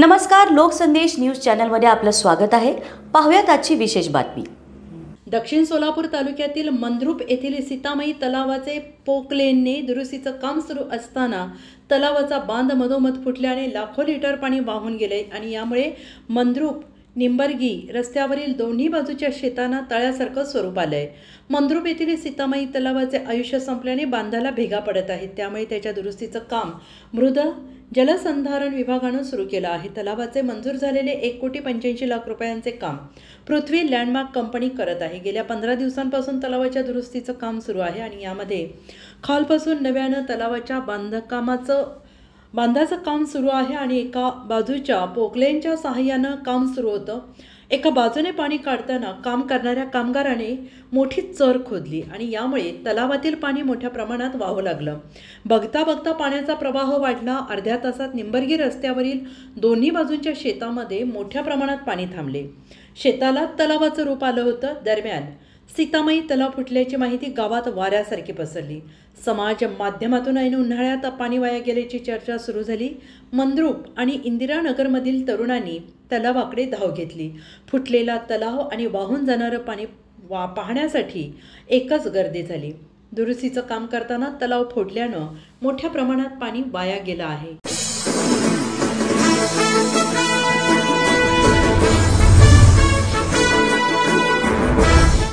नमस्कार, लोकसंदेश न्यूज चॅनलमध्ये आपलं स्वागत आहे। पाहूयात आजची विशेष बातमी। दक्षिण सोलापूर तालुक्यातील मंद्रुप येथील सीतामाई तलावाचे पोकलेनने दुरुस्तीचं काम सुरू असताना तलावाचा बांध मधोमध फुटल्याने लाखो लिटर पाणी वाहून गेले आणि यामुळे मंद्रुप निंबर्गी रस्त्यावरील दोन्ही बाजूच्या शेतांना तळ्यासारखं स्वरूप आलंय। मंद्रुप येथील सीतामाई तलावाचे आयुष्य संपल्याने बांधाला भेगा पडत आहेत, त्यामुळे त्याच्या दुरुस्तीचं काम मृद जलसंधारण विभागानं सुरू केलं आहे। तलावाचे मंजूर झालेले 1,85,00,000 रुपयांचे काम पृथ्वी लँडमार्क कंपनी करत आहे। गेल्या 15 दिवसांपासून तलावाच्या दुरुस्तीचं काम सुरू आहे आणि यामध्ये खालपासून नव्यानं तलावाच्या बांधाचं काम सुरू आहे आणि एका बाजूच्या पोकलेनच्या सहाय्यानं काम सुरू होतं। एका बाजूने पाणी काढताना काम करणाऱ्या कामगाराने मोठी चर खोदली आणि यामुळे तलावातील पाणी मोठ्या प्रमाणात वाहू लागलं। बघता बघता पाण्याचा प्रवाह वाढला। अर्ध्या तासात निंबर्गी रस्त्यावरील दोन्ही बाजूंच्या शेतामध्ये मोठ्या प्रमाणात पाणी थांबले। शेताला तलावाचं रूप आलं होतं। दरम्यान सीतामाई तलाव फुटल्याची माहिती गावात वाऱ्यासारखी पसरली। समाज माध्यमातून ऐन उन्हाळ्यात पाणी वाया गेल्याची चर्चा सुरू झाली। मंद्रुप आणि इंदिरानगरमधील तरुणांनी तलावाकडे धाव घेतली। फुटलेला तलाव आणि वाहून जाणारं पाणी पाहण्यासाठी एकच गर्दी झाली। दुरुस्तीचं काम करताना तलाव फोडल्यानं मोठ्या प्रमाणात पाणी वाया गेलं आहे।